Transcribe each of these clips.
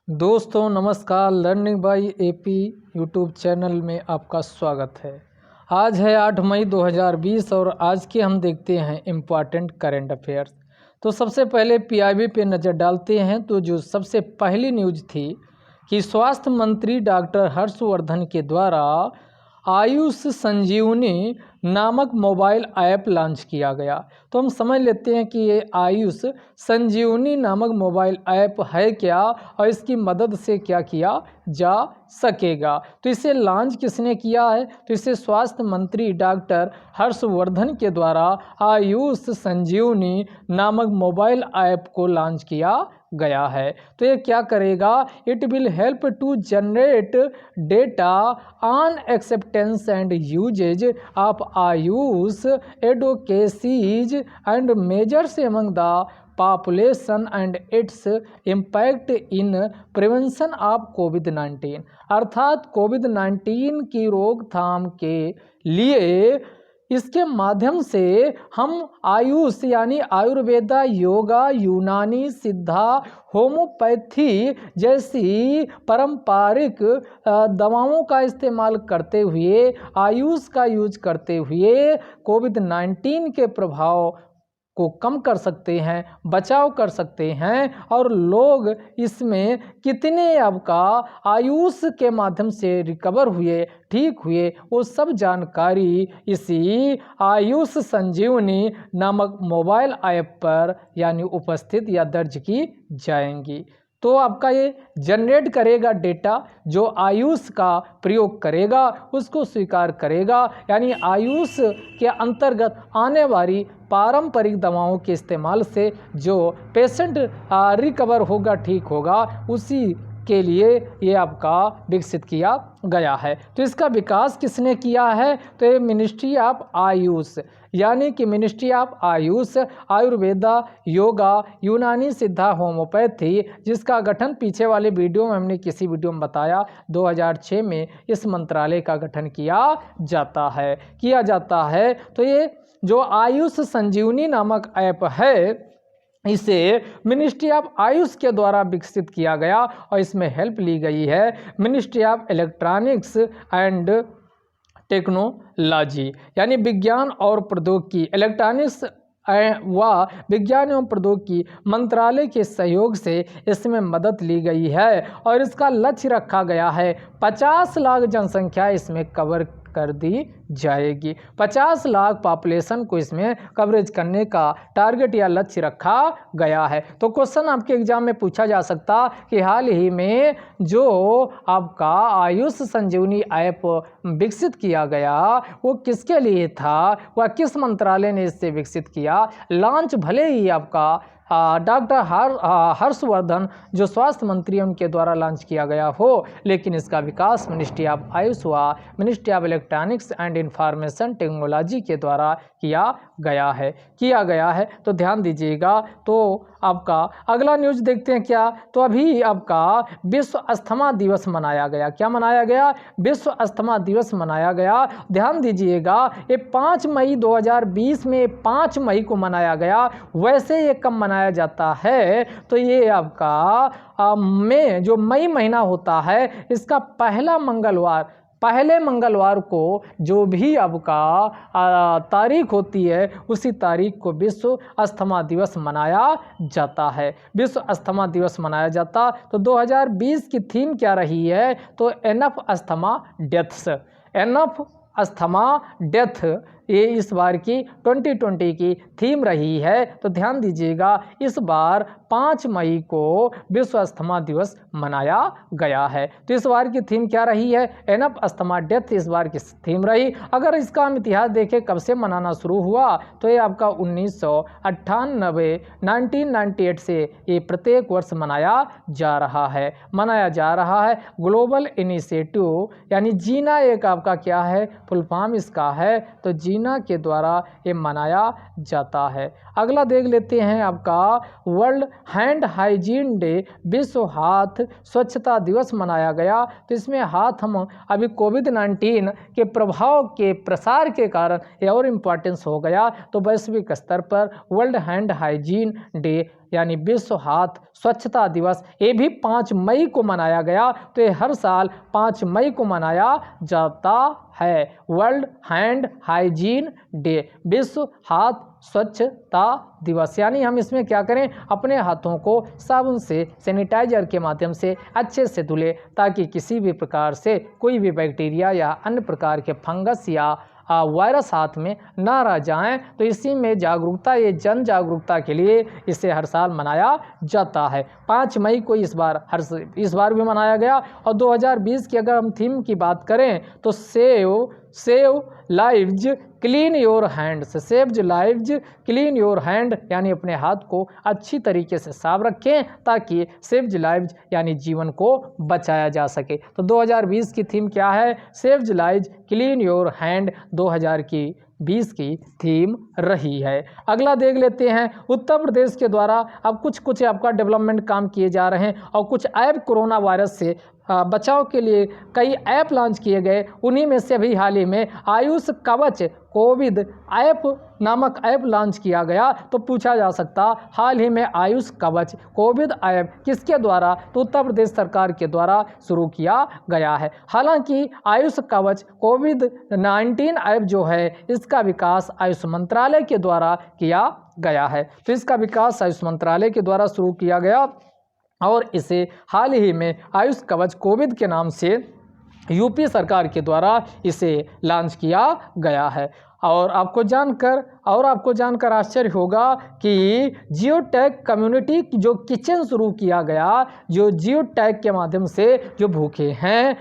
दोस्तों नमस्कार। Learning by AP YouTube channel में आपका स्वागत है। आज है 8 मई 2020 और आज के हम देखते हैं इम्पॉर्टेंट करंट अफेयर्स। तो सबसे पहले पीआईबी पे नज़र डालते हैं। तो जो सबसे पहली न्यूज़ थी कि स्वास्थ्य मंत्री डॉक्टर हर्षवर्धन के द्वारा आयुष संजीवनी नामक मोबाइल ऐप लॉन्च किया गया। तो हम समझ लेते हैं कि ये आयुष संजीवनी नामक मोबाइल ऐप है क्या और इसकी मदद से क्या किया जा सकेगा। तो इसे लॉन्च किसने किया है? तो इसे स्वास्थ्य मंत्री डॉक्टर हर्षवर्धन के द्वारा आयुष संजीवनी नामक मोबाइल ऐप को लॉन्च किया गया है। तो ये क्या करेगा? It will help to generate data on acceptance and usage of AYUSH advocacies and measures among the population and its impact in prevention of कोविड-19। अर्थात कोविड-19 की रोकथाम के लिए इसके माध्यम से हम आयुष यानी आयुर्वेदा, योगा, यूनानी, सिद्धा, होम्योपैथी जैसी पारंपरिक दवाओं का इस्तेमाल करते हुए, आयुष का यूज करते हुए कोविड-19 के प्रभाव को कम कर सकते हैं, बचाव कर सकते हैं। और लोग इसमें कितने आपका आयुष के माध्यम से रिकवर हुए, ठीक हुए, वो सब जानकारी इसी आयुष संजीवनी नामक मोबाइल ऐप पर यानी उपस्थित या दर्ज की जाएंगी। तो आपका ये जनरेट करेगा डेटा, जो आयुष का प्रयोग करेगा उसको स्वीकार करेगा, यानी आयुष के अंतर्गत आने वाली पारंपरिक दवाओं के इस्तेमाल से जो पेशेंट रिकवर होगा, ठीक होगा, उसी के लिए ये आपका विकसित किया गया है। तो इसका विकास किसने किया है? तो ये मिनिस्ट्री ऑफ आयुष यानी कि मिनिस्ट्री ऑफ आयुष, आयुर्वेदा, योगा, यूनानी, सिद्धा, होम्योपैथी, जिसका गठन पीछे वाले वीडियो में हमने किसी वीडियो में बताया 2006 में इस मंत्रालय का गठन किया जाता है। तो ये जो आयुष संजीवनी नामक ऐप है, इसे मिनिस्ट्री ऑफ आयुष के द्वारा विकसित किया गया और इसमें हेल्प ली गई है ministry of electronics and technology यानी विज्ञान और प्रौद्योगिकी, इलेक्ट्रॉनिक्स व विज्ञान एवं प्रौद्योगिकी मंत्रालय के सहयोग से इसमें मदद ली गई है। और इसका लक्ष्य रखा गया है 50 लाख जनसंख्या इसमें कवर कर दी जाएगी। 50 लाख पॉपुलेशन को इसमें कवरेज करने का टारगेट या लक्ष्य रखा गया है। तो क्वेश्चन आपके एग्जाम में पूछा जा सकता कि हाल ही में जो आपका आयुष संजीवनी ऐप विकसित किया गया वो किसके लिए था, वह किस मंत्रालय ने इससे विकसित किया। लॉन्च भले ही आपका डॉक्टर हर्षवर्धन जो स्वास्थ्य मंत्री हैं उनके द्वारा लॉन्च किया गया हो, लेकिन इसका विकास मिनिस्ट्री ऑफ आयुष व ministry of electronics and information technology के द्वारा किया गया है। तो ध्यान दीजिएगा। तो आपका अगला न्यूज़ देखते हैं क्या। तो अभी आपका विश्व अस्थमा दिवस मनाया गया। क्या मनाया गया? विश्व अस्थमा दिवस मनाया गया। ध्यान दीजिएगा, ये 5 मई 2020 में 5 मई को मनाया गया। वैसे ये कब मनाया जाता है? तो ये आपका मई महीना होता है, इसका पहले मंगलवार को जो भी आपका तारीख होती है उसी तारीख को विश्व अस्थमा दिवस मनाया जाता है। विश्व अस्थमा दिवस मनाया जाता। तो 2020 की थीम क्या रही है? तो एनफ अस्थमा डेथ ये इस बार की 2020 की थीम रही है। तो ध्यान दीजिएगा, इस बार 5 मई को विश्व अस्थमा दिवस मनाया गया है। तो इस बार की थीम क्या रही है? एनफ अस्थमा डेथ इस बार की थीम रही। अगर इसका हम इतिहास देखें कब से मनाना शुरू हुआ, तो ये आपका 1998 से ये प्रत्येक वर्ष मनाया जा रहा है। ग्लोबल इनिशिएटिव यानी जीना एक आपका क्या है, फुल फॉर्म इसका है। तो जीना के द्वारा ये मनाया जाता है। अगला देख लेते हैं आपका वर्ल्ड हैंड हाइजीन डे, विश्व हाथ स्वच्छता दिवस मनाया गया। तो इसमें हाथ हम अभी कोविड-19 के प्रभाव के प्रसार के कारण ये और इम्पोर्टेंस हो गया। तो वैश्विक स्तर पर वर्ल्ड हैंड हाइजीन डे यानी विश्व हाथ स्वच्छता दिवस, ये भी 5 मई को मनाया गया। तो ये हर साल 5 मई को मनाया जाता है। वर्ल्ड हैंड हाइजीन डे, विश्व हाथ स्वच्छता दिवस, यानी हम इसमें क्या करें, अपने हाथों को साबुन से, सैनिटाइजर के माध्यम से अच्छे से धुलें, ताकि किसी भी प्रकार से कोई भी बैक्टीरिया या अन्य प्रकार के फंगस या वायरस हाथ में ना रह जाएं। तो इसी में जागरूकता, ये जन जागरूकता के लिए इसे हर साल मनाया जाता है। 5 मई को इस बार भी मनाया गया। और 2020 की अगर हम थीम की बात करें तो save lives clean your hands, save lives clean your hand, यानी अपने हाथ को अच्छी तरीके से साफ रखें ताकि सेव लाइव्स यानी जीवन को बचाया जा सके। तो 2020 की थीम क्या है, save lives clean your hand 2020 की थीम रही है। अगला देख लेते हैं, उत्तर प्रदेश के द्वारा अब कुछ आपका डेवलपमेंट काम किए जा रहे हैं और कुछ ऐप कोरोना वायरस से बचाव के लिए कई ऐप लॉन्च किए गए। उन्हीं में से अभी हाल ही में आयुष कवच कोविड ऐप नामक ऐप लॉन्च किया गया। तो पूछा जा सकता, हाल ही में आयुष कवच कोविड ऐप किसके द्वारा, तो उत्तर प्रदेश सरकार के द्वारा शुरू किया गया है। हालांकि आयुष कवच कोविड-19 ऐप जो है, इसका विकास आयुष मंत्रालय के द्वारा किया गया है। तो इसका विकास आयुष मंत्रालय के द्वारा शुरू किया गया और इसे हाल ही में आयुष कवच कोविड के नाम से यूपी सरकार के द्वारा इसे लॉन्च किया गया है। और आपको जानकर आश्चर्य होगा कि जियो टैग कम्युनिटी जो किचन शुरू किया गया, जो जियो टैग के माध्यम से जो भूखे हैं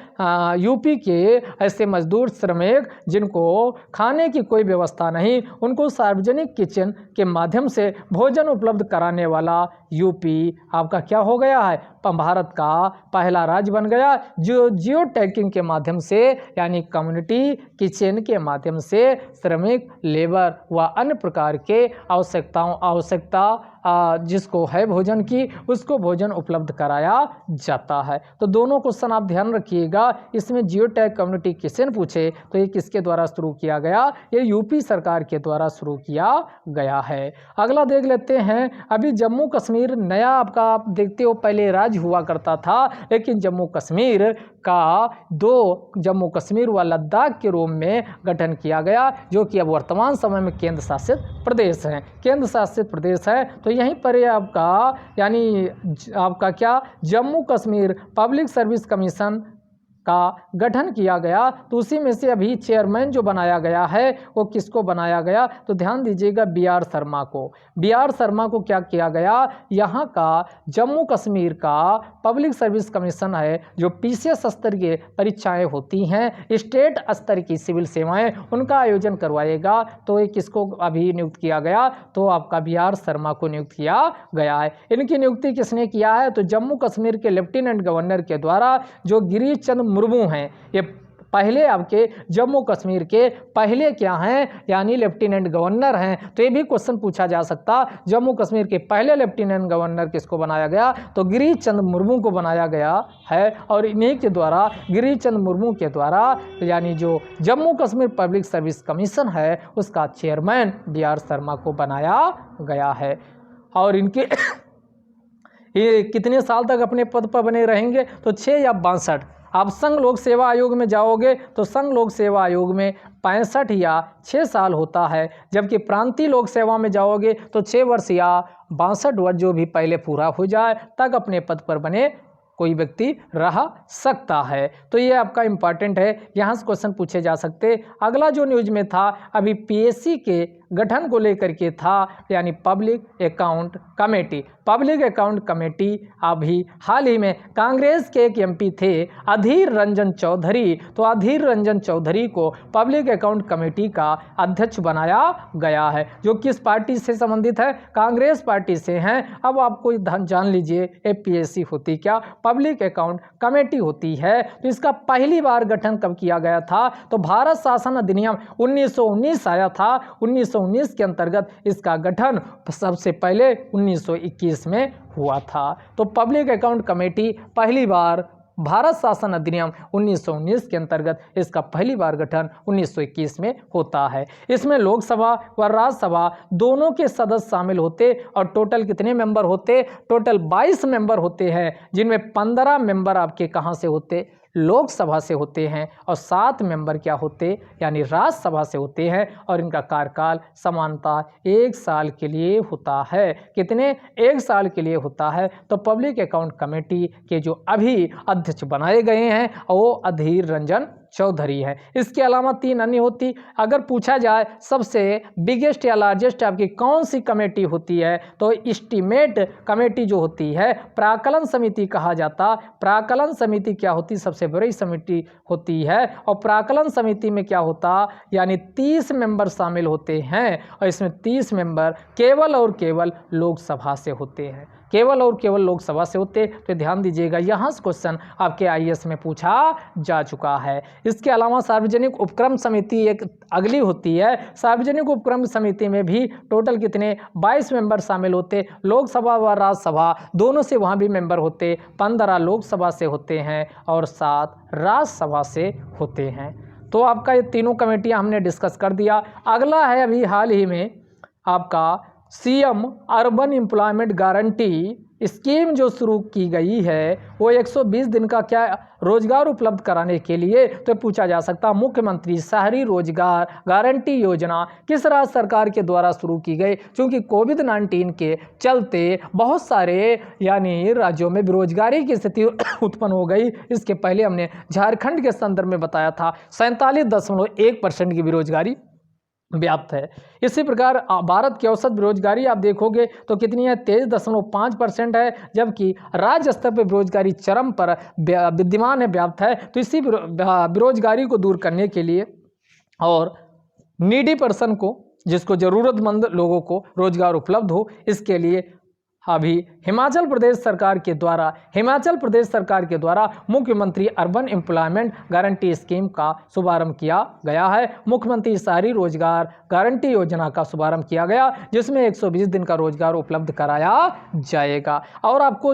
यूपी के ऐसे मजदूर श्रमिक जिनको खाने की कोई व्यवस्था नहीं, उनको सार्वजनिक किचन के माध्यम से भोजन उपलब्ध कराने वाला यूपी आपका क्या हो गया है, भारत का पहला राज्य बन गया जो जियो टैगिंग के माध्यम से यानी कम्युनिटी किचन के माध्यम से श्रमिक, लेबर व अन्य प्रकार के आवश्यकता जिसको है भोजन की, उसको भोजन उपलब्ध कराया जाता है। तो दोनों क्वेश्चन आप ध्यान रखिएगा। इसमें जियो टैग कम्युनिटी किचन पूछे तो ये किसके द्वारा शुरू किया गया, ये यूपी सरकार के द्वारा शुरू किया गया है। अगला देख लेते हैं, अभी जम्मू कश्मीर नया आपका आप देखते हो पहले राज्य हुआ करता था, लेकिन जम्मू कश्मीर का 2 जम्मू कश्मीर व लद्दाख के रूप में गठन किया गया, जो कि अब वर्तमान समय में केंद्र शासित प्रदेश है। तो यहीं पर आपका यानी आपका क्या Jammu Kashmir public service commission का गठन किया गया। तो उसी में से अभी चेयरमैन जो बनाया गया है वो किसको बनाया गया, तो ध्यान दीजिएगा BR शर्मा को। BR शर्मा को क्या किया गया, यहाँ का जम्मू कश्मीर का पब्लिक सर्विस कमीशन है जो PCS स्तर की परीक्षाएं होती हैं, स्टेट स्तर की सिविल सेवाएं, उनका आयोजन करवाएगा। तो ये किसको अभी नियुक्त किया गया, तो आपका BR शर्मा को नियुक्त किया गया है। इनकी नियुक्ति किसने किया है, तो जम्मू कश्मीर के लेफ्टिनेंट गवर्नर के द्वारा, जो गिरीश चंद्र मुर्मू हैं। ये पहले आपके जम्मू कश्मीर के पहले क्या हैं, यानी लेफ्टिनेंट गवर्नर हैं। तो ये भी क्वेश्चन पूछा जा सकता, जम्मू कश्मीर के पहले लेफ्टिनेंट गवर्नर किसको बनाया गया, तो गिरीश चंद्र मुर्मू को बनाया गया है। और इन्हीं के द्वारा, गिरीश चंद्र मुर्मू के द्वारा, यानी जो Jammu Kashmir public service commission है उसका चेयरमैन BR शर्मा को बनाया गया है। और इनके ये कितने साल तक अपने पद पर बने रहेंगे, तो 6 या 62। आप संघ लोक सेवा आयोग में जाओगे तो संघ लोक सेवा आयोग में 65 या 6 साल होता है, जबकि प्रांतीय लोक सेवा में जाओगे तो 6 वर्ष या 62 वर्ष जो भी पहले पूरा हो जाए तक अपने पद पर बने कोई व्यक्ति रह सकता है। तो ये आपका इम्पॉर्टेंट है, यहाँ से क्वेश्चन पूछे जा सकते। अगला जो न्यूज में था अभी PSC के गठन को लेकर के था, यानी पब्लिक अकाउंट कमेटी अभी हाल ही में कांग्रेस के एक MP थे अधीर रंजन चौधरी, तो अधीर रंजन चौधरी को पब्लिक अकाउंट कमेटी का अध्यक्ष बनाया गया है। जो किस पार्टी से संबंधित है, कांग्रेस पार्टी से हैं। अब आपको जान लीजिए PSC होती क्या, पब्लिक अकाउंट कमेटी होती है। तो इसका पहली बार गठन कब किया गया था, तो भारत शासन अधिनियम 1919 आया था, 1919 के अंतर्गत इसका गठन सबसे पहले 1921 में हुआ था। तो पब्लिक अकाउंट कमेटी पहली बार भारत शासन अधिनियम 1919 के अंतर्गत इसका पहली बार गठन 1921 में होता है। इसमें लोकसभा व राज्यसभा दोनों के सदस्य शामिल होते और टोटल कितने मेंबर होते? टोटल 22 मेंबर होते हैं, जिनमें 15 मेंबर आपके कहाँ से होते? लोकसभा से होते हैं और 7 मेंबर क्या होते? यानी राज्यसभा से होते हैं और इनका कार्यकाल समानतः 1 साल के लिए होता है। कितने? 1 साल के लिए होता है। तो पब्लिक अकाउंट कमेटी के जो अभी अध्यक्ष बनाए गए हैं वो अधीर रंजन चौधरी है। इसके अलावा 3 अन्य होती। अगर पूछा जाए सबसे बिगेस्ट या लार्जेस्ट आपकी कौन सी कमेटी होती है, तो एस्टीमेट कमेटी जो होती है, प्राकलन समिति कहा जाता। प्राकलन समिति क्या होती? सबसे बड़ी समिति होती है। और प्राकलन समिति में क्या होता? यानी 30 मेंबर शामिल होते हैं और इसमें 30 मेंबर केवल और केवल लोकसभा से होते हैं, केवल और केवल लोकसभा से होते। तो ध्यान दीजिएगा, यहाँ से क्वेश्चन आपके आईएएस में पूछा जा चुका है। इसके अलावा सार्वजनिक उपक्रम समिति एक अगली होती है। सार्वजनिक उपक्रम समिति में भी टोटल कितने? 22 मेंबर शामिल होते। लोकसभा व राज्यसभा दोनों से वहाँ भी मेंबर होते। 15 लोकसभा से होते हैं और 7 राज्यसभा से होते हैं। तो आपका ये तीनों कमेटियाँ हमने डिस्कस कर दिया। अगला है अभी हाल ही में आपका CM urban employment guarantee scheme जो शुरू की गई है, वो 120 दिन का क्या रोजगार उपलब्ध कराने के लिए। तो पूछा जा सकता मुख्यमंत्री शहरी रोजगार गारंटी योजना किस राज्य सरकार के द्वारा शुरू की गई? क्योंकि कोविड-19 के चलते बहुत सारे यानी राज्यों में बेरोजगारी की स्थिति उत्पन्न हो गई। इसके पहले हमने झारखंड के संदर्भ में बताया था 47.1% की बेरोजगारी व्याप्त है। इसी प्रकार भारत की औसत बेरोजगारी आप देखोगे तो कितनी है? 23.5% है, जबकि राज्य स्तर पर बेरोजगारी चरम पर विद्यमान है, व्याप्त है। तो इसी बेरोजगारी को दूर करने के लिए और नीडी पर्सन को, जिसको ज़रूरतमंद लोगों को रोजगार उपलब्ध हो, इसके लिए अभी हिमाचल प्रदेश सरकार के द्वारा मुख्यमंत्री अर्बन एम्प्लॉयमेंट गारंटी स्कीम का शुभारंभ किया गया है। मुख्यमंत्री शहरी रोजगार गारंटी योजना का शुभारंभ किया गया, जिसमें 120 दिन का रोजगार उपलब्ध कराया जाएगा। और आपको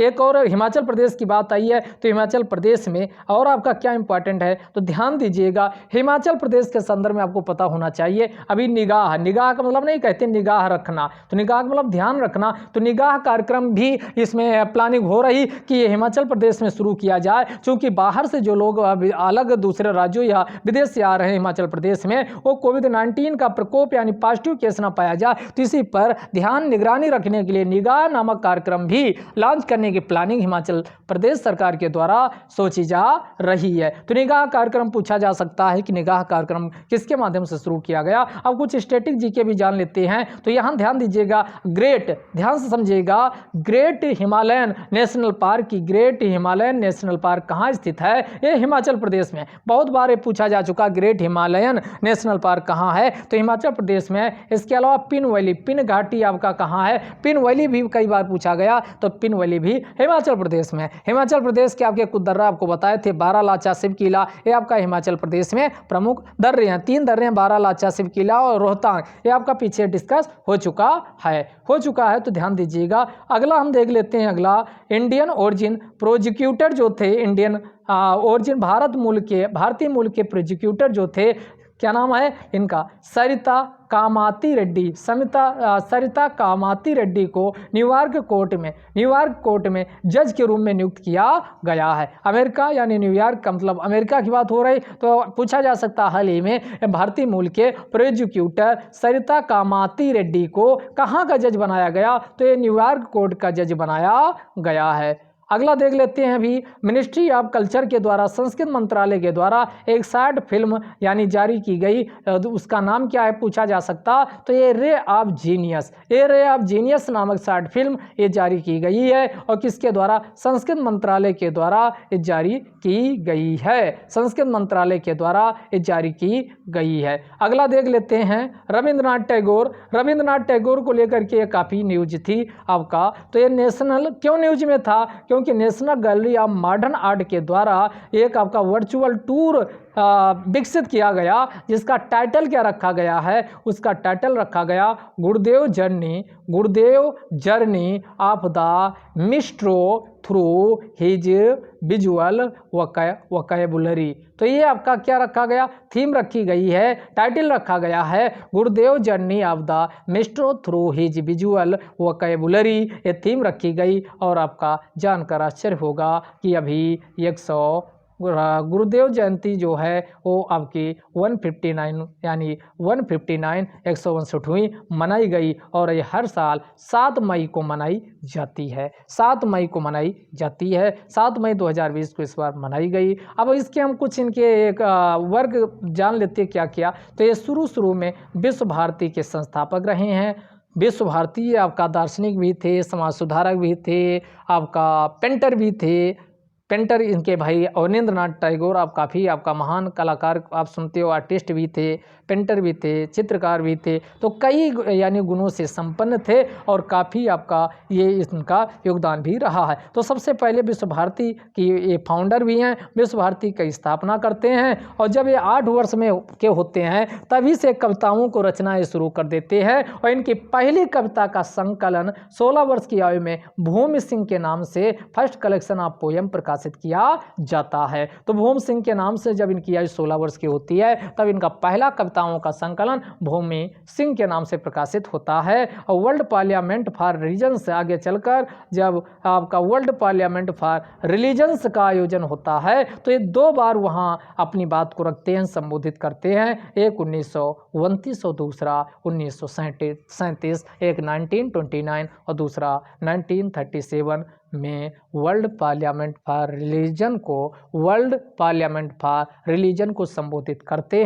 एक और हिमाचल प्रदेश की बात आई है, तो हिमाचल प्रदेश में और आपका क्या इंपॉर्टेंट है, तो ध्यान दीजिएगा। हिमाचल प्रदेश के संदर्भ में आपको पता होना चाहिए अभी निगाह का मतलब नहीं कहते निगाह रखना, तो निगाह का मतलब ध्यान रखना। तो निगाह कार्यक्रम भी इसमें प्लानिंग हो रही कि ये हिमाचल प्रदेश में शुरू किया जाए, क्योंकि बाहर से जो लोग अलग दूसरे राज्यों या विदेश से आ रहे हैं हिमाचल प्रदेश में, वो कोविड-19 का प्रकोप यानी पॉजिटिव केस ना पाया जाए। तो इसी पर ध्यान निगरानी रखने के लिए निगाह नामक कार्यक्रम भी लॉन्च करने की प्लानिंग हिमाचल प्रदेश सरकार के द्वारा सोची जा रही है। तो निगाह कार्यक्रम पूछा जा सकता है कि निगाह कार्यक्रम किसके माध्यम से शुरू किया गया। अब कुछ स्टैटिक जीके भी जान लेते हैं। तो यहाँ ध्यान दीजिएगा, ध्यान से समझिएगा, ग्रेट हिमालयन नेशनल पार्क की ग्रेट हिमालयन नेशनल पार्क कहाँ स्थित है? ये हिमाचल प्रदेश में। बहुत बार ये पूछा जा चुका ग्रेट हिमालयन नेशनल पार्क कहाँ है, तो हिमाचल प्रदेश में। इसके अलावा पिन वैली, पिन घाटी आपका कहाँ है? पिन वैली भी कई बार पूछा गया, तो पिन वैली भी हिमाचल प्रदेश में। हिमाचल प्रदेश के आपके कुछ दर्रा आपको बताए थे, बारालाचा, शिव किला, ये आपका हिमाचल प्रदेश में प्रमुख दर्रे हैं। 3 दर्रे हैं, बारालाचा, शिव किला और रोहतांग, ये आपका पीछे डिस्कस हो चुका है। तो ध्यान दीजिएगा। अगला हम देख लेते हैं। अगला इंडियन ओरिजिन प्रोसिक्यूटर जो थे, इंडियन ओरिजिन भारतीय मूल के प्रोसिक्यूटर जो थे, क्या नाम है इनका? सरिता कामाती रेड्डी को न्यूयॉर्क कोर्ट में जज के रूप में नियुक्त किया गया है। अमेरिका यानी न्यूयॉर्क का मतलब अमेरिका की बात हो रही, तो पूछा जा सकता हाल ही में भारतीय मूल के प्रोसिक्यूटर सरिता कामाती रेड्डी को कहाँ का जज बनाया गया, तो ये न्यूयॉर्क कोर्ट का जज बनाया गया है। अगला देख लेते हैं। अभी मिनिस्ट्री ऑफ कल्चर के द्वारा, संस्कृति मंत्रालय के द्वारा एक शॉर्ट फिल्म यानी जारी की गई, उसका नाम क्या है पूछा जा सकता, तो ये रे ऑफ जीनियस नामक शॉर्ट फिल्म ये जारी की गई है। और किसके द्वारा? संस्कृति मंत्रालय के द्वारा ये जारी की गई है। संस्कृति मंत्रालय के द्वारा ये जारी की गई है। अगला देख लेते हैं रविंद्रनाथ टैगोर को लेकर के काफ़ी न्यूज थी आपका, तो ये नेशनल क्यों न्यूज में था? क्योंकि national gallery of modern art के द्वारा एक आपका वर्चुअल टूर विकसित किया गया, जिसका टाइटल क्या रखा गया है? उसका टाइटल रखा गया गुरुदेव journey of the Maestro through his visual vocabulary. तो ये आपका क्या रखा गया, थीम रखी गई है, टाइटल रखा गया है गुरुदेव journey of the maestro through his visual vocabulary. ये थीम रखी गई और आपका जानकर आश्चर्य होगा कि अभी 100 गुरुदेव जयंती जो है वो आपकी 159 यानी 159 मनाई गई और ये हर साल 7 मई को मनाई जाती है। 7 मई को मनाई जाती है, 7 मई 2020 को इस बार मनाई गई। अब इसके हम कुछ इनके एक वर्ग जान लेते हैं क्या किया। तो ये शुरू में विश्व भारती के संस्थापक रहे हैं। विश्व भारती आपका दार्शनिक भी थे, समाज सुधारक भी थे, आपका पेंटर भी थे। पेंटर इनके भाई अवनींद्र नाथ टैगोर आप काफ़ी आपका महान कलाकार आप सुनते हो, आर्टिस्ट भी थे, पेंटर भी थे, चित्रकार भी थे। तो कई यानी गुणों से संपन्न थे और काफ़ी आपका ये इनका योगदान भी रहा है। तो सबसे पहले विश्व भारती की ये फाउंडर भी हैं, विश्व भारती की स्थापना करते हैं और जब ये 8 वर्ष में के होते हैं तभी से कविताओं को रचना शुरू कर देते हैं और इनकी पहली कविता का संकलन 16 वर्ष की आयु में भूमि सिंह के नाम से फर्स्ट कलेक्शन ऑफ पोयम प्रकाशित किया जाता है। तो भूमि सिंह के नाम से जब इनकी आयु 16 वर्ष की होती है तब इनका पहला कविताओं का संकलन भूमि सिंह के नाम से प्रकाशित होता है। और वर्ल्ड पार्लियामेंट फॉर रिलीजन से आगे चलकर जब आपका वर्ल्ड पार्लियामेंट फॉर रिलीजन्स का आयोजन होता है तो ये 2 बार वहाँ अपनी बात को रखते हैं, संबोधित करते हैं। एक 1929 और दूसरा 1937, एक 1929 और दूसरा 1937 में वर्ल्ड पार्लियामेंट फॉर रिलीजन को संबोधित करते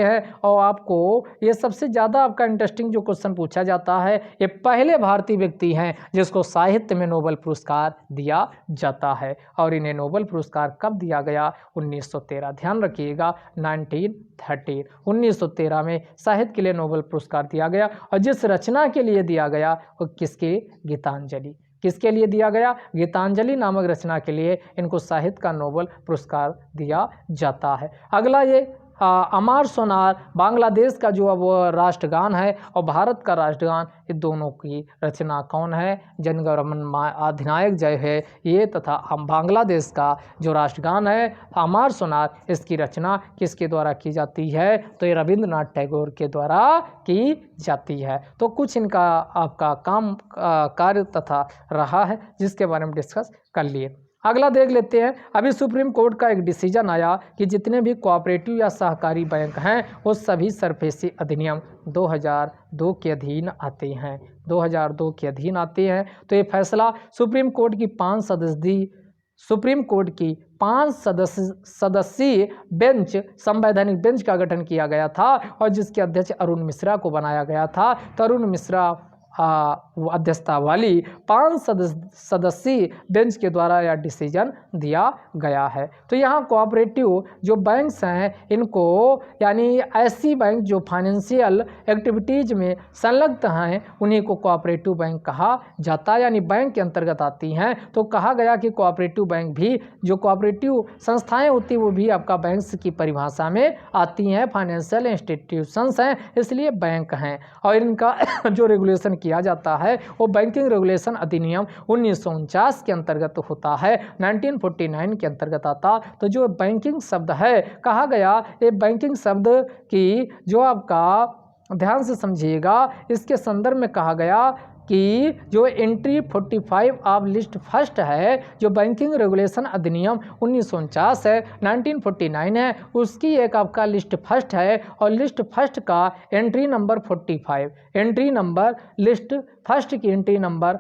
हैं। और आपको ये सबसे ज़्यादा आपका इंटरेस्टिंग जो क्वेश्चन पूछा जाता है, ये पहले भारतीय व्यक्ति हैं जिसको साहित्य में नोबेल पुरस्कार दिया जाता है। और इन्हें नोबेल पुरस्कार कब दिया गया, 1913। ध्यान रखिएगा 1913 में साहित्य के लिए नोबेल पुरस्कार दिया गया। और जिस रचना के लिए दिया गया वो किसके, गीतांजलि। किसके लिए दिया गया, गीतांजलि नामक रचना के लिए इनको साहित्य का नोबेल पुरस्कार दिया जाता है। अगला ये अमर सोनार बांग्लादेश का जो अब राष्ट्रगान है और भारत का राष्ट्रगान, ये दोनों की रचना कौन है, जनगणमन अधिनायक जय है ये, तथा बांग्लादेश का जो राष्ट्रगान है अमर सोनार, इसकी रचना किसके द्वारा की जाती है, तो ये रविंद्रनाथ टैगोर के द्वारा की जाती है। तो कुछ इनका आपका काम कार्य तथा रहा है जिसके बारे में डिस्कस कर लिए। अगला देख लेते हैं। अभी सुप्रीम कोर्ट का एक डिसीजन आया कि जितने भी कोऑपरेटिव या सहकारी बैंक हैं वो सभी सरफेसी अधिनियम 2002 के अधीन आते हैं, 2002 के अधीन आते हैं। तो ये फैसला सुप्रीम कोर्ट की 5 सदस्यीय बेंच, संवैधानिक बेंच का गठन किया गया था और जिसके अध्यक्ष अरुण मिश्रा को बनाया गया था। तो अरुण मिश्रा अध्यक्षता वाली 5 सदस्यीय बेंच के द्वारा यह डिसीजन दिया गया है। तो यहाँ कोऑपरेटिव जो बैंक्स हैं इनको यानी ऐसी बैंक जो फाइनेंशियल एक्टिविटीज में संलग्न हैं उन्हीं को कोऑपरेटिव बैंक कहा जाता है, यानी बैंक के अंतर्गत आती हैं। तो कहा गया कि कोऑपरेटिव बैंक भी, जो कोऑपरेटिव संस्थाएं होती वो भी आपका बैंक्स की परिभाषा में आती हैं, फाइनेंशियल इंस्टीट्यूशंस हैं, इसलिए बैंक हैं। और इनका जो रेगुलेशन किया जाता है वो बैंकिंग रेगुलेशन अधिनियम 1949 के अंतर्गत होता है, 1949 के अंतर्गत आता। तो जो बैंकिंग शब्द है, कहा गया ये बैंकिंग शब्द की जो आपका ध्यान से समझिएगा, इसके संदर्भ में कहा गया कि जो एंट्री 45 ऑफ लिस्ट फर्स्ट है, जो बैंकिंग रेगुलेशन अधिनियम 1949 है, 1949 है, उसकी एक आपका लिस्ट फर्स्ट है और लिस्ट फर्स्ट का entry number 45, entry number list first की एंट्री नंबर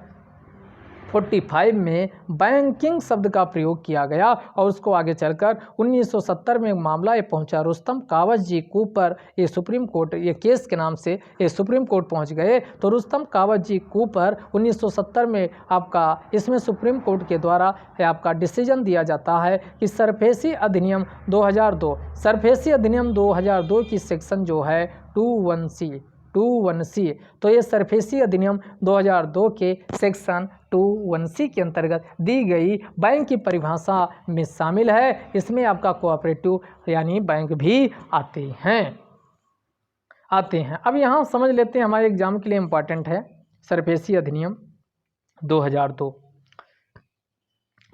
45 में बैंकिंग शब्द का प्रयोग किया गया। और उसको आगे चलकर 1970 में एक मामला ये पहुंचा, रुस्तम कावस जी कूपर, ये सुप्रीम कोर्ट, ये केस के नाम से ये सुप्रीम कोर्ट पहुंच गए। तो रुस्तम कावस जी कूपर 1970 में आपका इसमें सुप्रीम कोर्ट के द्वारा आपका डिसीजन दिया जाता है कि सरफेसी अधिनियम 2002, सरफेसी अधिनियम 2002 की सेक्शन जो है 21C, तो ये सरफेसी अधिनियम 2002 के सेक्शन 21C के अंतर्गत दी गई बैंक की परिभाषा में शामिल है। इसमें आपका कोऑपरेटिव यानी बैंक भी आते हैं। अब यहाँ समझ लेते हैं, हमारे एग्जाम के लिए इम्पॉर्टेंट है सरफेसी अधिनियम 2002।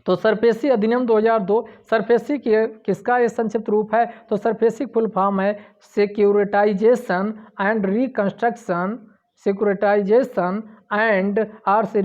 तो सरफेसी अधिनियम 2002 सरफेसी किसका ये संक्षिप्त रूप है? तो सरफेसी फुल फॉर्म है securitisation and reconstruction, securitisation and आर्स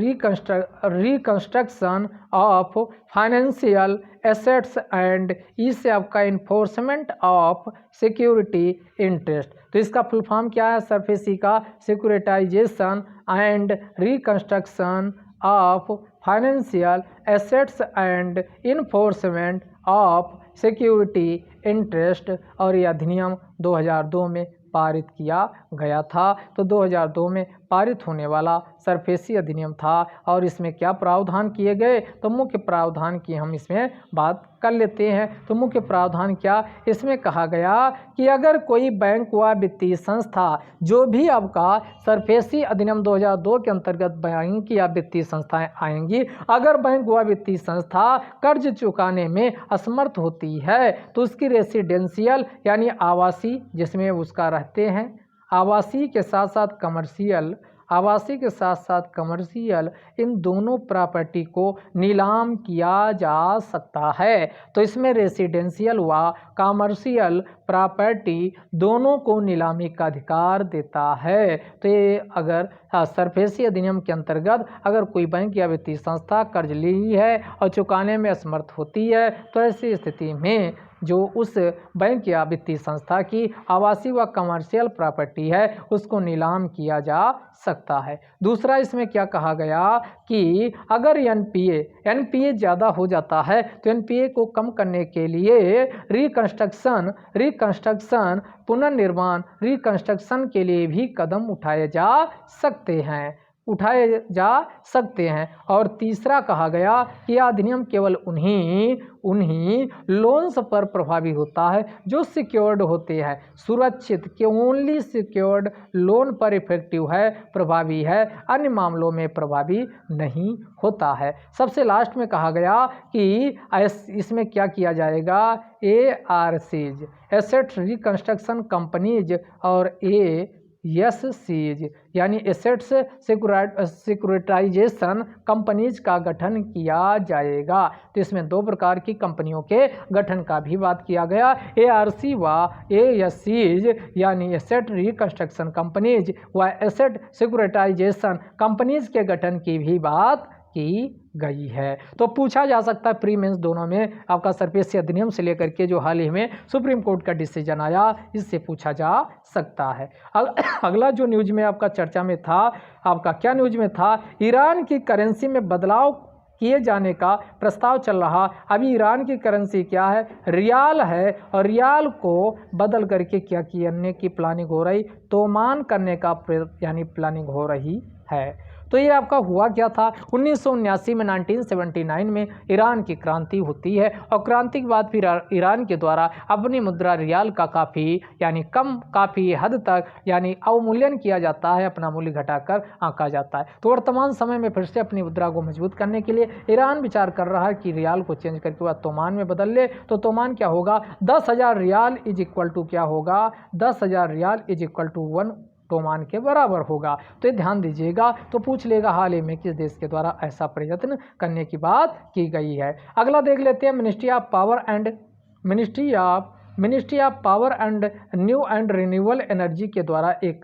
reconstruction of financial assets and ई से आपका इन्फोर्समेंट ऑफ सिक्योरिटी इंटरेस्ट। तो इसका फुल फॉर्म क्या है सरफेसी का? Securitisation and reconstruction of financial assets and enforcement of security interest. और यह अधिनियम 2002 में पारित किया गया था। तो 2002 में पारित होने वाला सरफेसी अधिनियम था। और इसमें क्या प्रावधान किए गए? तो मुख्य प्रावधान की हम इसमें बात कर लेते हैं। तो मुख्य प्रावधान क्या? इसमें कहा गया कि अगर कोई बैंक व वित्तीय संस्था, जो भी आपका सरफेसी अधिनियम 2002 के अंतर्गत बैंक या वित्तीय संस्थाएं आएंगी, अगर बैंक व वित्तीय संस्था कर्ज चुकाने में असमर्थ होती है तो उसकी रेसिडेंशियल यानी आवासीय, जिसमें उसका रहते हैं, आवासीय के साथ साथ कमर्शियल, आवासीय के साथ साथ कमर्शियल, इन दोनों प्रॉपर्टी को नीलाम किया जा सकता है। तो इसमें रेसिडेंशियल व कमर्शियल प्रॉपर्टी दोनों को नीलामी का अधिकार देता है। तो ये अगर सरफेसी अधिनियम के अंतर्गत अगर कोई बैंक या वित्तीय संस्था कर्ज ली है और चुकाने में असमर्थ होती है तो ऐसी स्थिति में जो उस बैंक या वित्तीय संस्था की आवासीय व कमर्शियल प्रॉपर्टी है उसको नीलाम किया जा सकता है। दूसरा इसमें क्या कहा गया कि अगर एनपीए ज़्यादा हो जाता है तो एनपीए को कम करने के लिए रिकंस्ट्रक्शन पुनर्निर्माण रिकंस्ट्रक्शन के लिए भी कदम उठाए जा सकते हैं। और तीसरा कहा गया कि यह अधिनियम केवल उन्हीं लोन्स पर प्रभावी होता है जो सिक्योर्ड होते हैं, सुरक्षित, कि ओनली सिक्योर्ड लोन पर इफेक्टिव है, प्रभावी है, अन्य मामलों में प्रभावी नहीं होता है। सबसे लास्ट में कहा गया कि इसमें क्या किया जाएगा? ARCs एसेट रिकंस्ट्रक्शन कंपनीज और ASCs यानी एसेट्स सिक्योरिटाइजेशन कंपनीज का गठन किया जाएगा। तो इसमें दो प्रकार की कंपनियों के गठन का भी बात किया गया, ARC व ASCs यानी एसेट रिकंस्ट्रक्शन कंपनीज व एसेट सिक्योरिटाइजेशन कंपनीज के गठन की भी बात की गई है। तो पूछा जा सकता है प्री मेंस दोनों में आपका सरफेसी अधिनियम से लेकर के जो हाल ही में सुप्रीम कोर्ट का डिसीजन आया, इससे पूछा जा सकता है। अगला जो न्यूज में आपका चर्चा में था, आपका क्या न्यूज में था? ईरान की करेंसी में बदलाव किए जाने का प्रस्ताव चल रहा। अभी ईरान की करेंसी क्या है? रियाल है, और रियाल को बदल करके क्या करने की प्लानिंग हो रही? तोमान करने का यानी प्लानिंग हो रही है। तो ये आपका हुआ क्या था? 1979 में 1979 में ईरान की क्रांति होती है, और क्रांति के बाद फिर ईरान के द्वारा अपनी मुद्रा रियाल का काफ़ी हद तक यानी अवमूल्यन किया जाता है, अपना मूल्य घटाकर आंका जाता है। तो वर्तमान समय में फिर से अपनी मुद्रा को मजबूत करने के लिए ईरान विचार कर रहा है कि रियाल को चेंज करके वह तोमान में बदल ले। तो तोमान क्या होगा? 10,000 रियाल इज इक्वल टू क्या होगा? 10,000 रियाल इज इक्वल टू 1 तोमान के बराबर होगा। तो ये ध्यान दीजिएगा। तो पूछ लेगा हाल ही में किस देश के द्वारा ऐसा प्रयत्न करने की बात की गई है। अगला देख लेते हैं, ministry of power and new and renewable energy के द्वारा एक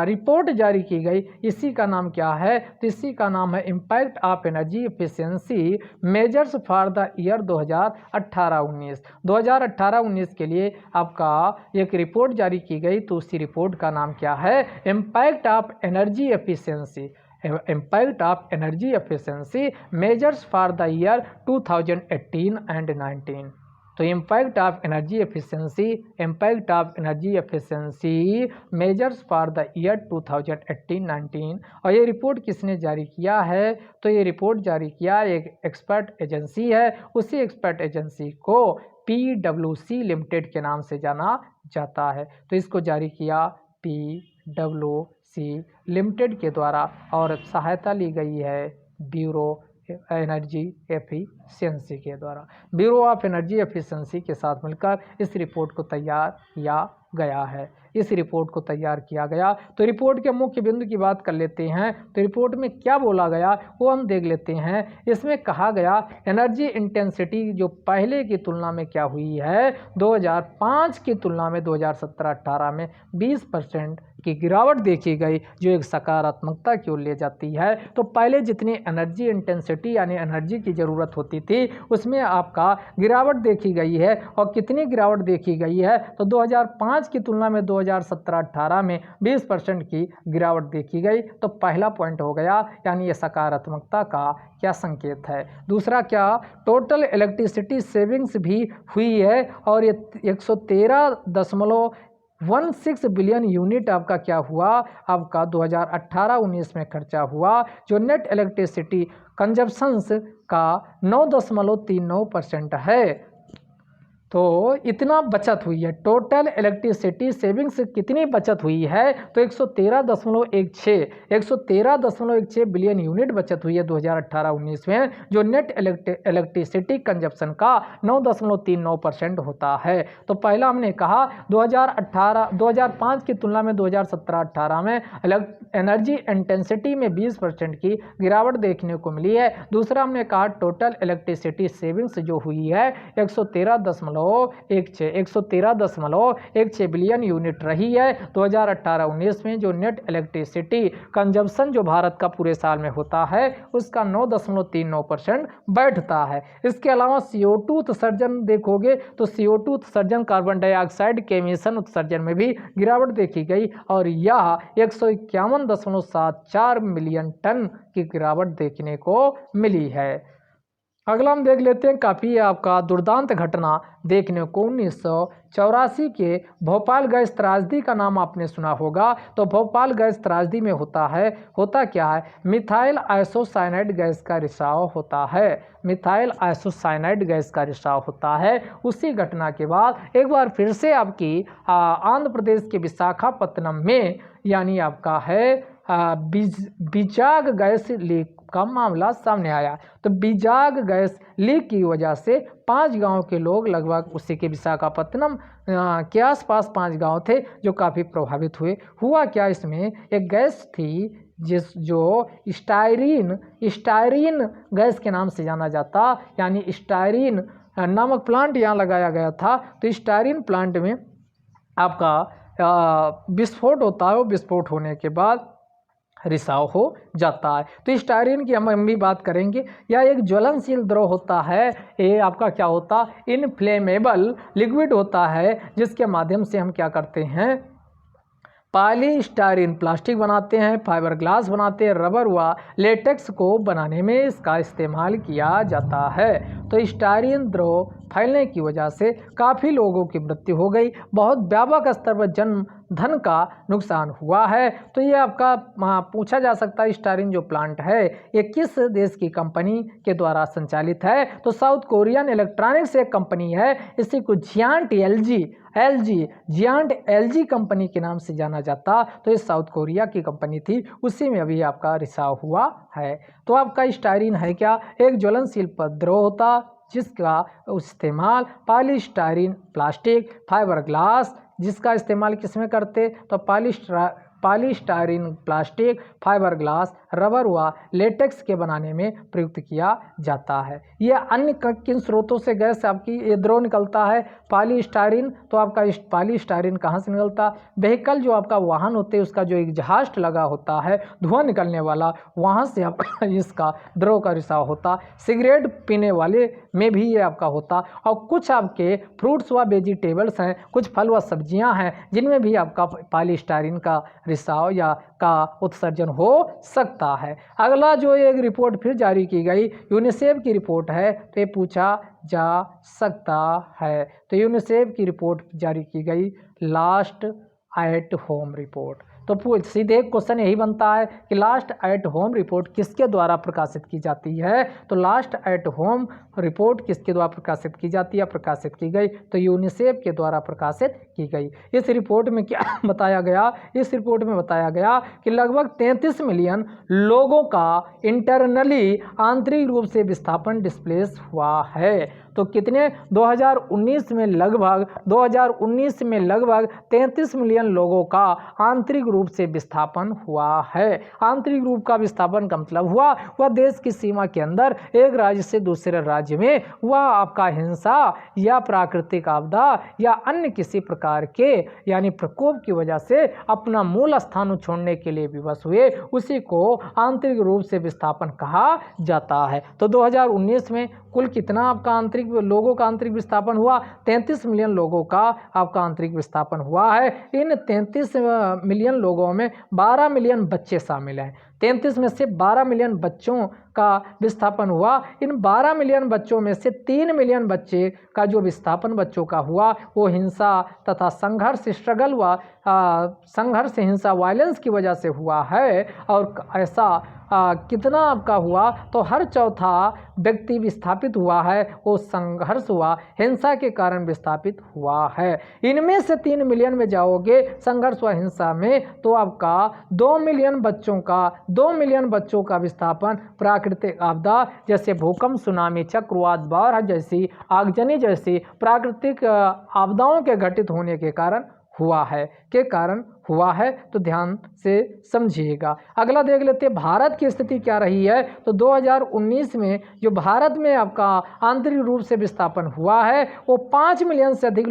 रिपोर्ट जारी की गई। इसी का नाम क्या है? तो इसी का नाम है impact of energy efficiency measures for the year 2018-19। 2018-19 के लिए आपका एक रिपोर्ट जारी की गई। तो उसी रिपोर्ट का नाम क्या है? Impact of energy efficiency measures for the year 2018 and 19। तो impact of energy efficiency measures for the year 2018-19। और ये रिपोर्ट किसने जारी किया है? तो ये रिपोर्ट जारी किया एक एक्सपर्ट एजेंसी है। उसी एक्सपर्ट एजेंसी को PwC लिमिटेड के नाम से जाना जाता है। तो इसको जारी किया PwC लिमिटेड के द्वारा, और सहायता ली गई है ब्यूरो एनर्जी एफिशिएंसी के द्वारा। ब्यूरो ऑफ एनर्जी एफिशिएंसी के साथ मिलकर इस रिपोर्ट को तैयार किया गया है। इस रिपोर्ट को तैयार किया गया। तो रिपोर्ट के मुख्य बिंदु की बात कर लेते हैं। तो रिपोर्ट में क्या बोला गया वो हम देख लेते हैं। इसमें कहा गया एनर्जी इंटेंसिटी जो पहले की तुलना में क्या हुई है, 2005 की तुलना में 2017-18 में 20% की गिरावट देखी गई, जो एक सकारात्मकता की ओर ले जाती है। तो पहले जितनी एनर्जी इंटेंसिटी यानी एनर्जी की ज़रूरत होती थी उसमें आपका गिरावट देखी गई है। और कितनी गिरावट देखी गई है, तो 2005 की तुलना में 2017-18 में 20% की गिरावट देखी गई। तो पहला पॉइंट हो गया, यानी ये सकारात्मकता का क्या संकेत है। दूसरा क्या, टोटल इलेक्ट्रिसिटी सेविंग्स भी हुई है और ये 113.16 बिलियन यूनिट आपका क्या हुआ, आपका 2018-19 में खर्चा हुआ, जो नेट इलेक्ट्रिसिटी कंजप्शंस का 9.39% है। तो इतना बचत हुई है, टोटल इलेक्ट्रिसिटी सेविंग्स कितनी बचत हुई है, तो 113.16 बिलियन यूनिट बचत हुई है 2018-19 में, जो नेट इलेक्ट्रिसिटी कंजप्शन का 9.39% होता है। तो पहला हमने कहा 2005 की तुलना में 2017-18 में एनर्जी इंटेंसिटी में 20% की गिरावट देखने को मिली है। दूसरा हमने कहा टोटल इलेक्ट्रिसिटी सेविंग्स जो हुई है 113.16 बिलियन यूनिट रही है 2018-19 में, जो नेट इलेक्ट्रिसिटी कंजम्पशन जो भारत का पूरे साल में होता है उसका 9.39% बैठता है। इसके अलावा CO2 उत्सर्जन देखोगे तो CO2 उत्सर्जन, कार्बन डाइऑक्साइड के एमिशन उत्सर्जन में भी गिरावट देखी गई और यह 151.74 मिलियन टन की गिरावट देखने को मिली है। अगला हम देख लेते हैं, काफ़ी आपका दुर्दांत घटना देखने को 1984 के भोपाल गैस त्रासदी का नाम आपने सुना होगा। तो भोपाल गैस त्रासदी में होता क्या है, मिथाइल आइसोसाइनाइड गैस का रिसाव होता है। मिथाइल आइसोसाइनाइड गैस का रिसाव होता है। उसी घटना के बाद एक बार फिर से आपकी आंध्र प्रदेश के विशाखापत्तनम में, यानी आपका है बिजाग गैस लीक का मामला सामने आया। तो बिजाग गैस लीक की वजह से 5 गांव के लोग, लगभग उसी के विशाखापत्तनम के आसपास 5 गांव थे जो काफ़ी प्रभावित हुए। हुआ क्या, इसमें एक गैस थी जो स्टायरीन गैस के नाम से जाना जाता, यानी स्टायरीन नामक प्लांट यहाँ लगाया गया था। तो स्टायरीन प्लांट में आपका विस्फोट होता है, वो विस्फोट होने के बाद रिसाव हो जाता है। तो स्टायरीन की हम भी बात करेंगे। यह एक ज्वलनशील द्रव होता है, ये आपका क्या होता, इनफ्लेमेबल लिक्विड होता है, जिसके माध्यम से हम क्या करते हैं, पॉलीस्टायरीन प्लास्टिक बनाते हैं, फाइबर ग्लास बनाते हैं, रबर व लेटेक्स को बनाने में इसका इस्तेमाल किया जाता है। तो स्टायरीन द्रव फैलने की वजह से काफ़ी लोगों की मृत्यु हो गई, बहुत व्यापक स्तर पर धन का नुकसान हुआ है। तो ये आपका पूछा जा सकता है, स्टायरीन जो प्लांट है ये किस देश की कंपनी के द्वारा संचालित है, तो साउथ कोरियन इलेक्ट्रॉनिक्स एक कंपनी है, इसी को जियांट एलजी कंपनी के नाम से जाना जाता। तो ये साउथ कोरिया की कंपनी थी, उसी में अभी आपका रिसाव हुआ है। तो आपका स्टायरीन है क्या, एक ज्वलनशील द्रव होता जिसका इस्तेमाल पॉलीस्टायरीन प्लास्टिक, फाइबर ग्लास, जिसका इस्तेमाल किसमें करते, तो polystyrene plastic, fibre glass, rubber व लेटेक्स के बनाने में प्रयुक्त किया जाता है। यह अन्य किन स्रोतों से गैस आपकी ये द्रव निकलता है, पॉलीस्टायरीन। तो आपका पॉलीस्टायरीन कहाँ से निकलता, व्हीकल जो आपका वाहन होते हैं उसका जो एग्जॉस्ट लगा होता है धुआं निकलने वाला, वहाँ से आपका इसका द्रव का रिसाव होता। सिगरेट पीने वाले में भी ये आपका होता, और कुछ आपके फ्रूट्स व वेजिटेबल्स हैं, कुछ फल व सब्जियां हैं जिनमें भी आपका पॉलीस्टायरीन का रिसाव या का उत्सर्जन हो सकता है। अगला जो एक रिपोर्ट फिर जारी की गई, यूनिसेफ की रिपोर्ट है, तो ये पूछा जा सकता है। तो यूनिसेफ की रिपोर्ट जारी की गई, लास्ट एट होम रिपोर्ट। तो सीधे क्वेश्चन यही बनता है कि लास्ट एट होम रिपोर्ट किसके द्वारा प्रकाशित की जाती है। तो लास्ट एट होम रिपोर्ट किसके द्वारा प्रकाशित की जाती है, प्रकाशित की गई तो यूनिसेफ के द्वारा प्रकाशित की गई। इस रिपोर्ट में क्या बताया गया, इस रिपोर्ट में बताया गया कि लगभग 33 मिलियन लोगों का इंटरनली आंतरिक रूप से विस्थापन डिस्प्लेस हुआ है। तो कितने 2019 में लगभग 33 मिलियन लोगों का आंतरिक रूप से विस्थापन हुआ है। आंतरिक रूप का विस्थापन का मतलब हुआ वह देश की सीमा के अंदर एक राज्य से दूसरे राज्य में वह आपका हिंसा या प्राकृतिक आपदा या अन्य किसी प्रकार के यानी प्रकोप की वजह से अपना मूल स्थान छोड़ने के लिए विवश हुए, उसी को आंतरिक रूप से विस्थापन कहा जाता है। तो 2019 में कुल कितना आपका आंतरिक लोगों का आंतरिक विस्थापन हुआ, 33 मिलियन लोगों का आपका आंतरिक विस्थापन हुआ है। इन 33 मिलियन लोगों में 12 मिलियन बच्चे शामिल हैं। 33 में से 12 मिलियन बच्चों का विस्थापन हुआ। इन 12 मिलियन बच्चों में से 3 मिलियन बच्चे का जो विस्थापन बच्चों का हुआ वो हिंसा तथा संघर्ष स्ट्रगल व संघर्ष हिंसा वायलेंस की वजह से हुआ है। और ऐसा कितना आपका हुआ, तो हर चौथा व्यक्ति विस्थापित हुआ है वो संघर्ष हुआ हिंसा के कारण विस्थापित हुआ है। इनमें से 3 मिलियन में जाओगे संघर्ष व हिंसा में तो आपका 2 मिलियन बच्चों का विस्थापन प्राकृतिक आपदा जैसे भूकंप, सुनामी, चक्रवात, बाढ़ जैसी, आगजनी जैसी प्राकृतिक आपदाओं के घटित होने के कारण हुआ है। तो ध्यान से समझिएगा। अगला देख लेते हैं भारत की स्थिति क्या रही है। तो 2019 में जो भारत में आपका आंतरिक रूप से विस्थापन हुआ है वो 5 मिलियन से अधिक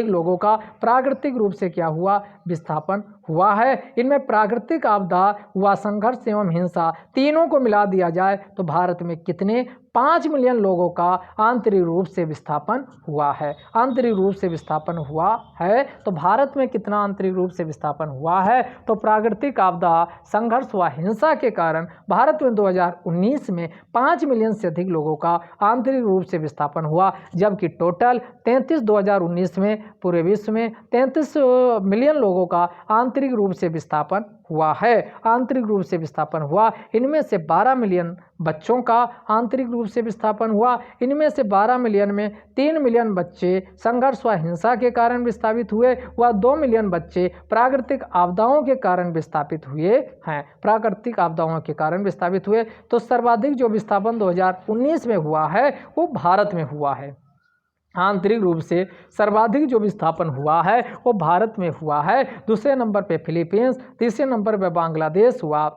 लोगों का प्राकृतिक रूप से क्या हुआ, विस्थापन हुआ है। इनमें प्राकृतिक आपदा व संघर्ष एवं हिंसा तीनों को मिला दिया जाए तो भारत में कितने 5 मिलियन लोगों का आंतरिक रूप से विस्थापन हुआ है। आंतरिक रूप से विस्थापन हुआ है तो भारत में कितना आंतरिक रूप से विस्थापन हुआ है, तो प्राकृतिक आपदा, संघर्ष व हिंसा के कारण भारत में 2019 में 5 मिलियन से अधिक लोगों का आंतरिक रूप से विस्थापन हुआ, जबकि टोटल 2019 में पूरे विश्व में 33 मिलियन लोगों का आंतरिक रूप से विस्थापन हुआ है। आंतरिक रूप से विस्थापन हुआ। इनमें से 12 मिलियन बच्चों का आंतरिक रूप से विस्थापन हुआ। इनमें से 12 मिलियन में 3 मिलियन बच्चे संघर्ष व हिंसा के कारण विस्थापित हुए व 2 मिलियन बच्चे प्राकृतिक आपदाओं के कारण विस्थापित हुए हैं। प्राकृतिक आपदाओं के कारण विस्थापित हुए। तो सर्वाधिक जो विस्थापन 2019 में हुआ है वो भारत में हुआ है। आंतरिक रूप से सर्वाधिक जो विस्थापन हुआ है वो भारत में हुआ है। दूसरे नंबर पे फिलीपींस, तीसरे नंबर पे बांग्लादेश हुआ,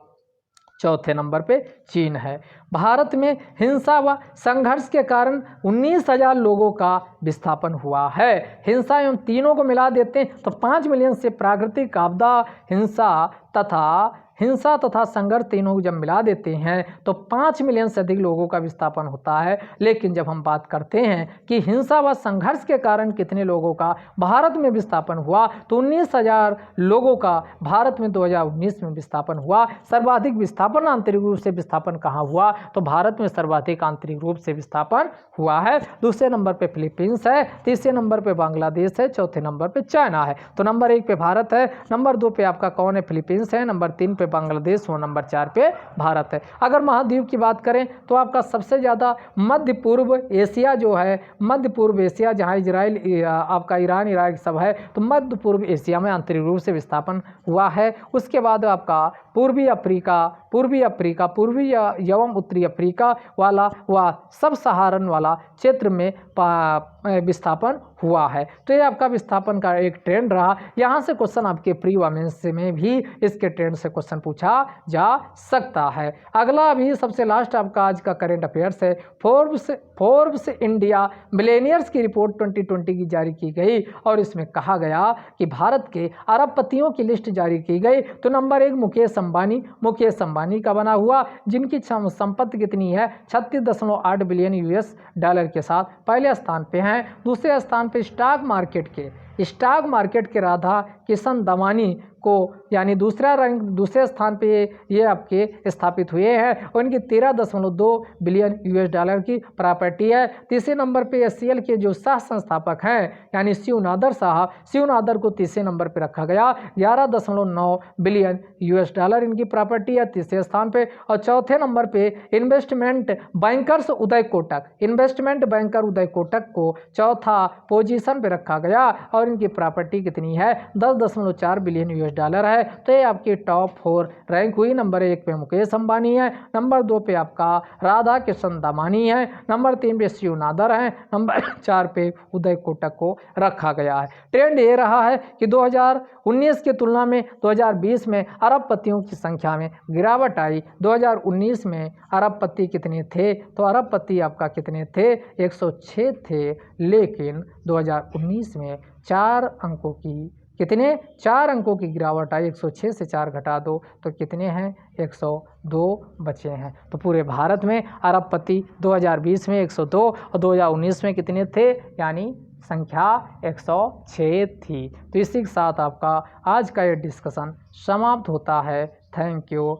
चौथे नंबर पे चीन है। भारत में हिंसा व संघर्ष के कारण 19,000 लोगों का विस्थापन हुआ है। हिंसा एवं तीनों को मिला देते हैं तो 5 मिलियन से प्राकृतिक आपदा, हिंसा तथा संघर्ष तीनों को जब मिला देते हैं तो 5 मिलियन से अधिक लोगों का विस्थापन होता है। लेकिन जब हम बात करते हैं कि हिंसा व संघर्ष के कारण कितने लोगों का भारत में विस्थापन हुआ, तो 19,000 लोगों का भारत में 2019 में विस्थापन हुआ। सर्वाधिक विस्थापन आंतरिक रूप से विस्थापन कहाँ हुआ, तो भारत में सर्वाधिक आंतरिक रूप से विस्थापन हुआ है। दूसरे नंबर पर फिलीपींस है, तीसरे नंबर पर बांग्लादेश है, चौथे नंबर पर चाइना है। तो नंबर 1 पे भारत है, नंबर 2 पे आपका कौन है, फिलीपींस है, नंबर 3 पे बांग्लादेश और नंबर 4 पे भारत है। अगर महाद्वीप की बात करें तो आपका सबसे ज़्यादा मध्य पूर्व एशिया जो है, मध्य पूर्व एशिया जहाँ इजराइल आपका ईरान इराक सब है, तो मध्य पूर्व एशिया में आंतरिक रूप से विस्थापन हुआ है। उसके बाद आपका पूर्वी एवं उत्तरी अफ्रीका वाला व सब सहारन वाला क्षेत्र में विस्थापन हुआ है। तो ये आपका विस्थापन का एक ट्रेंड रहा। यहाँ से क्वेश्चन आपके प्री व मेंस में भी इसके ट्रेंड से क्वेश्चन पूछा जा सकता है। अगला अभी सबसे लास्ट आपका आज का करंट अफेयर्स है। फोर्ब्स इंडिया मिलेनियर्स की रिपोर्ट 2020 की जारी की गई और इसमें कहा गया कि भारत के अरबपतियों की लिस्ट जारी की गई। तो नंबर 1 मुकेश अंबानी का बना हुआ, जिनकी संपत्ति कितनी है 36.8 बिलियन US डॉलर के साथ पहले स्थान पे हैं। दूसरे स्थान पे स्टॉक मार्केट के स्टॉक मार्केट के राधा किशन दमानी को यानी दूसरे स्थान पे ये आपके स्थापित हुए हैं और इनकी 13.2 बिलियन यूएस डॉलर की प्रॉपर्टी है। तीसरे नंबर पे एचसीएल के जो सह संस्थापक हैं यानी शिव नादर साहब, शिव नादर को तीसरे नंबर पे रखा गया। 11.9 बिलियन यूएस डॉलर इनकी प्रॉपर्टी है तीसरे स्थान पे। और चौथे नंबर पे investment bankers Uday Kotak, investment banker Uday Kotak को चौथा पोजीशन पे रखा गया और इनकी प्रॉपर्टी कितनी है 10.4 बिलियन यूएस डॉलर है। तो ये आपकी टॉप 4 रैंक हुई। नंबर 1 पे मुकेश अंबानी है, नंबर 2 पे आपका राधा किशन दमानी है, नंबर 3 पे शिव नादर है, नंबर 4 पे उदय कोटक को रखा गया है। ट्रेंड ये रहा है कि 2019 की तुलना में 2020 में अरबपतियों की संख्या में गिरावट आई। 2019 में अरबपति कितने थे तो अरबपति आपका कितने थे 106 थे, लेकिन 2019 में 4 अंकों की गिरावट आई। 106 से 4 घटा दो तो कितने हैं 102 बचे हैं। तो पूरे भारत में अरबपति 2020 में 102 और 2019 में कितने थे यानी संख्या 106 थी। तो इसी के साथ आपका आज का ये डिस्कशन समाप्त होता है। Thank you.